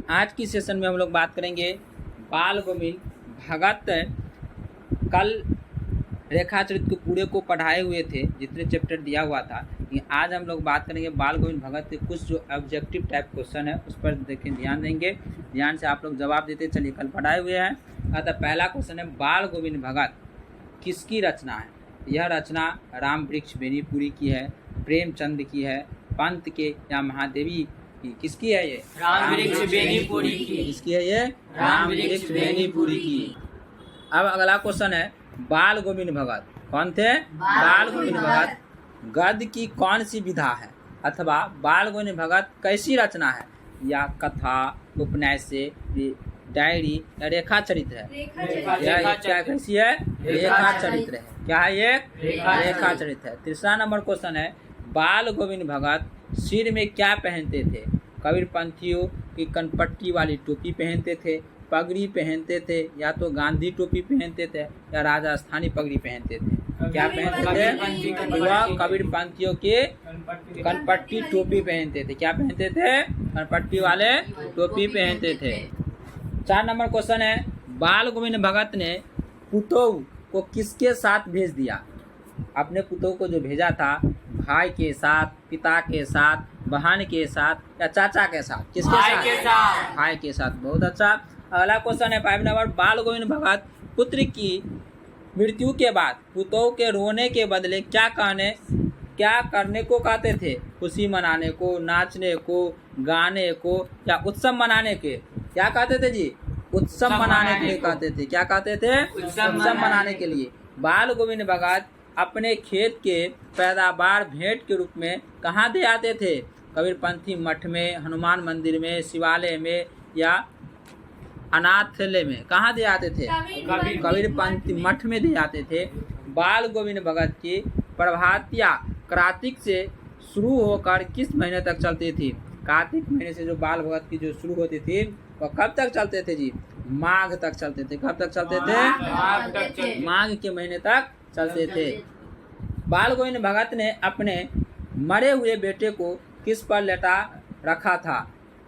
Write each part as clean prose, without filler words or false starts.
आज की सेशन में हम लोग बात करेंगे बाल गोविंद भगत। कल रेखाचरित को पूरे को पढ़ाए हुए थे, जितने चैप्टर दिया हुआ था। आज हम लोग बात करेंगे बाल गोविंद भगत के कुछ जो ऑब्जेक्टिव टाइप क्वेश्चन है उस पर देखें, ध्यान देंगे, ध्यान से आप लोग जवाब देते चलिए। कल पढ़ाए हुए हैं। अतः पहला क्वेश्चन है, बाल गोविंद भगत किसकी रचना है? यह रचना राम वृक्ष बेनीपुरी की है, प्रेमचंद की है, पंत के या महादेवी की? किसकी है ये? राम वृक्ष बेनीपुरी की। किसकी है ये? राम वृक्ष बेनीपुरी की। अब अगला क्वेश्चन है, बाल गोविंद भगत कौन थे? बाल गोविंद भगत गद्य की कौन सी विधा है? अथवा बाल गोविंद भगत कैसी रचना है? या कथा, उपन्यास, डायरी या रेखा चरित्र है? क्या कैसी है? रेखा चरित्र है। क्या है ये? रेखा चरित्र है। तीसरा नंबर क्वेश्चन है, बाल गोविंद भगत सिर में क्या पहनते थे? कबीर पंथियों की कनपट्टी वाली टोपी पहनते थे, पगड़ी पहनते थे, या तो गांधी टोपी पहनते थे या राजस्थानी पगड़ी पहनते थे? क्या पहनते थे? वह कबीर पंथियों के कनपट्टी टोपी पहनते थे। क्या पहनते थे? कनपट्टी वाले टोपी पहनते थे। 4 नंबर क्वेश्चन है, बाल गोविंद भगत ने पुतोह को किसके साथ भेज दिया? अपने पुतोह को जो भेजा था, भाई के साथ, पिता के साथ, बहन के साथ या चाचा के साथ? किसके साथ? भाई के साथ। बहुत अच्छा। अगला क्वेश्चन है 5 नंबर, बाल गोविंद भगत पुत्र की मृत्यु के बाद पुतोह के रोने के बदले क्या करने को कहते थे? खुशी मनाने को, नाचने को, गाने को या उत्सव मनाने के? क्या कहते थे जी? उत्सव मनाने के लिए कहते थे। क्या कहते थे? उत्सव मनाने के लिए। बाल गोविंद भगत अपने खेत के पैदावार भेंट के रूप में कहाँ दे आते थे? कबीरपंथी मठ में, हनुमान मंदिर में, शिवालय में या अनाथालय में? कहाँ दे आते थे? कबीरपंथी मठ में दे आते थे। बाल गोविंद भगत की प्रभातियाँ कार्तिक से शुरू होकर किस महीने तक चलती थी? कार्तिक महीने से जो बाल भगत की जो शुरू होती थी वह कब तक चलते थे जी? माघ तक चलते थे। कब तक चलते थे? माघ के महीने तक चलते थे। बाल गोविंद भगत ने अपने मरे हुए बेटे को किस पर लेटा रखा था?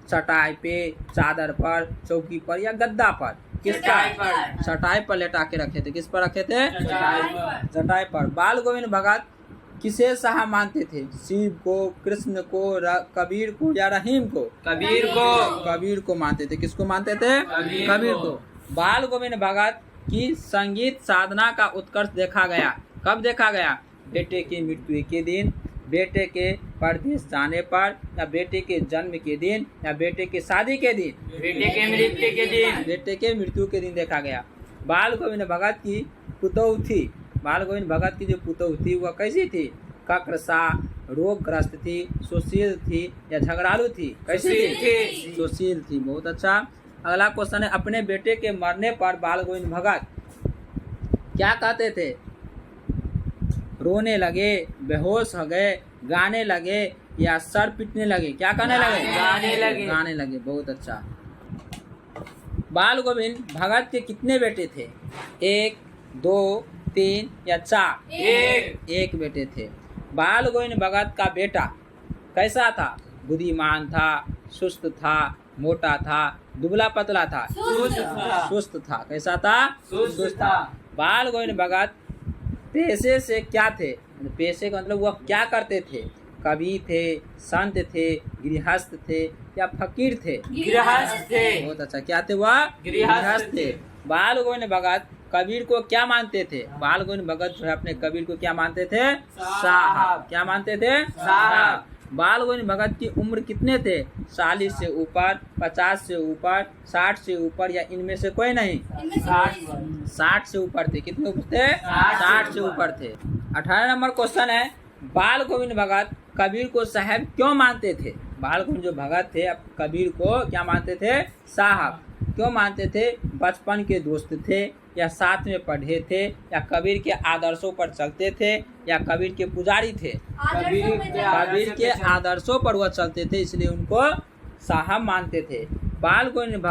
चटाई पे, चादर पर, चौकी पर या गद्दा पर? किस पर? चटाई पर लेटा के रखे थे। किस पर रखे थे? चटाई पर। बाल गोविंद भगत किसे शाह मानते थे? शिव को, कृष्ण को, कबीर को या रहीम को? कबीर को मानते थे। किसको मानते थे? कबीर को। बाल गोविंद भगत की संगीत साधना का उत्कर्ष देखा गया। कब देखा गया? बेटे की मृत्यु के दिन, बेटे के परदेश जाने पर या बेटे के जन्म के दिन या बेटे के शादी के दिन? बेटे के मृत्यु के दिन। बेटे के मृत्यु के दिन देखा गया। बाल गोविंद भगत की पुतोह थी, बाल गोविंद भगत की जो पुतोह थी वह कैसी थी? कक्रसा, रोगग्रस्त थी, सुशील थी या झगड़ालू थी? कैसी थी? सुशील थी। बहुत अच्छा। अगला क्वेश्चन है, अपने बेटे के मरने पर बाल गोविंद भगत क्या कहते थे? रोने लगे, बेहोश हो गए, गाने लगे या सर पीटने लगे? क्या करने लगे? गाने लगे। बहुत अच्छा। बाल गोविंद भगत के कितने बेटे थे? 1, 2, 3 या 4? एक बेटे थे। बाल गोविंद भगत का बेटा कैसा था? बुद्धिमान था, सुस्त था, मोटा था, दुबला पतला था? सुस्त था। कैसा था? सुस्त था। बाल गोविंद भगत पेशे से क्या थे? पेशे का मतलब वह क्या करते थे? कवि थे, संत थे, गृहस्थ थे या फकीर थे? गृहस्थ थे। बहुत अच्छा। क्या थे वह? गृहस्थ थे। बाल गोविंद भगत कबीर को क्या मानते थे? बाल गोविंद भगत जो है अपने कबीर को क्या मानते थे? साहब। क्या मानते थे? साहब। बाल गोविंद भगत की उम्र कितने थे? 40 से ऊपर, 50 से ऊपर, 60 से ऊपर या इनमें से कोई नहीं? 60 से ऊपर थे। कितने ऊपर थे? 60 से ऊपर थे। 18 नंबर क्वेश्चन है, बाल गोविंद भगत कबीर को साहब क्यों मानते थे? बाल गोविंद जो भगत थे कबीर को क्या मानते थे? साहब। क्यों मानते थे? बचपन के दोस्त थे या साथ में पढ़े थे या कबीर के आदर्शों पर चलते थे या कबीर के पुजारी थे? कबीर के आदर्शों पर वह चलते थे, इसलिए उनको साहब मानते थे। बाल गोविंद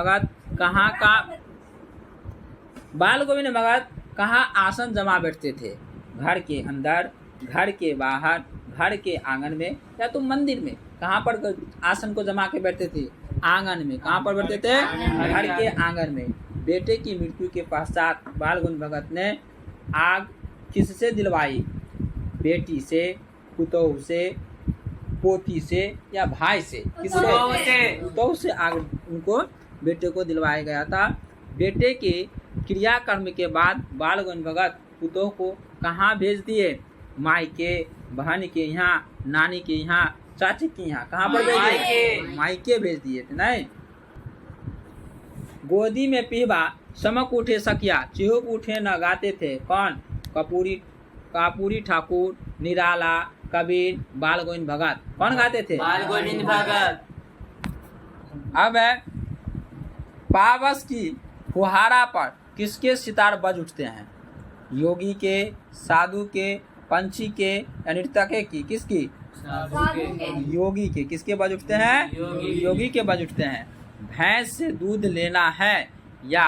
भगत कहाँ आसन जमा बैठते थे? घर के अंदर, घर के बाहर, घर के आंगन में या तो मंदिर में? कहाँ पर आसन को जमा के बैठते थे? आंगन में। कहाँ पर बैठते थे? घर के आंगन में। बेटे की मृत्यु के पश्चात बाल गोविंद भगत ने आग किससे दिलवाई? बेटी से, पुतोह से, पोती से या भाई से? पुतोह से। पुतोह से आग उनको बेटे को दिलवाया गया था। बेटे के क्रियाकर्म के बाद बाल गोविंद भगत पुतोह को कहाँ भेज दिए? मायके, बहन के यहाँ, नानी के यहाँ, चाची के यहाँ। कहाँ पर भेज दिए? मायके भेज दिए थे। नहीं, गोदी में पीहबा समक उठे सकिया, चिहुक उठे न गाते थे। कौन? कापूरी ठाकुर, निराला, कबीर, बाल गोविंद भगत। कौन गाते थे? बाल गोविंद भगत। अब है पावस की फुहारा पर किसके सितार बज उठते हैं? योगी के, साधु के, पंछी के या नृतक की? किसकी? योगी के। किसके बज उठते हैं? योगी के बज उठते हैं। भैंस से दूध लेना है या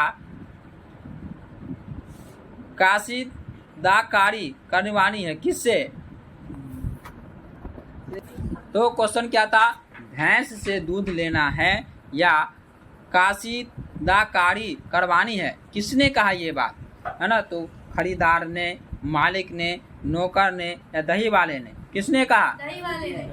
काशीदाकारी करवानी है? किससे? तो क्वेश्चन क्या था? भैंस से दूध लेना है या काशीदाकारी करवानी है? किसने कहा ये बात? है ना, तो खरीदार ने, मालिक ने, नौकर ने या दही वाले ने? किसने कहा?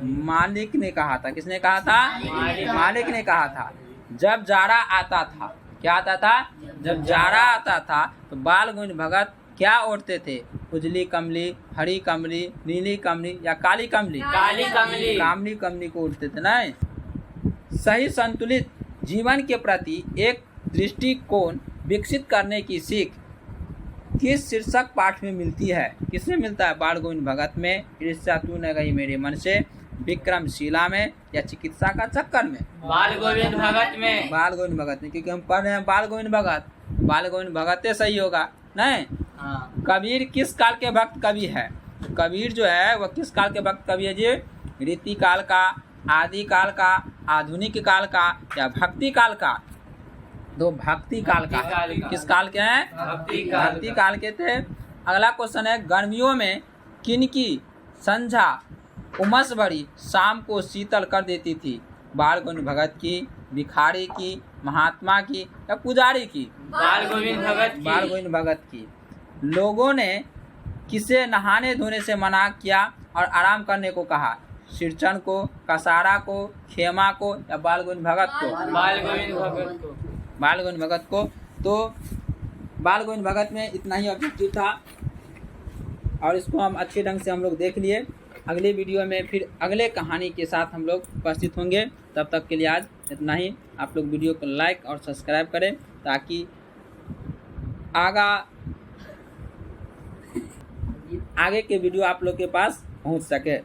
मालिक ने कहा था। किसने कहा था? मालिक ने कहा था। जब जाड़ा आता था, क्या आता था? जब जाड़ा आता था तो बाल गोविंद भगत क्या ओढ़ते थे? उजली कमली, हरी कमली, नीली कमली या काली कमली? काली कमली। कामली कमली को ओढ़ते थे। नहीं, सही संतुलित जीवन के प्रति एक दृष्टिकोण विकसित करने की सीख किस शीर्षक पाठ में मिलती है? किसमें मिलता है? बाल गोविंद भगत में, ईर्ष्या तू न गई मेरे मन से, विक्रमशिला में या चिकित्सा का चक्कर में? बाल गोविंद भगत में। बाल गोविंद भगत में, क्योंकि हम पढ़ रहे हैं बाल गोविंद भगत। बाल गोविंद भगत सही होगा। नहीं, हाँ। कबीर किस काल के भक्त कवि है? कबीर जो है वह किस काल के भक्त कवि है जी? रीति काल का, आदि काल का, आधुनिक काल का या भक्ति काल का? दो भक्ति काल का। किस काल के हैं? भक्ति काल के थे। अगला क्वेश्चन है, गर्मियों में किनकी संझा उमस भरी, शाम को शीतल कर देती थी? बाल गोविंद भगत की, भिखारी की, महात्मा की या पुजारी की? बाल गोविंद भगत की। बाल गोविंद भगत की। लोगों ने किसे नहाने धोने से मना किया और आराम करने को कहा? सिरचन को, कसारा को, खेमा को या बाल गोविंद भगत को? बाल गोविंद भगत को। बाल गोविंद भगत को। तो बाल गोविंद भगत में इतना ही ऑब्जेक्टिव था और इसको हम अच्छे ढंग से हम लोग देख लिए। अगले वीडियो में फिर अगले कहानी के साथ हम लोग उपस्थित होंगे। तब तक के लिए आज इतना ही। आप लोग वीडियो को लाइक और सब्सक्राइब करें ताकि आगे के वीडियो आप लोग के पास पहुंच सके।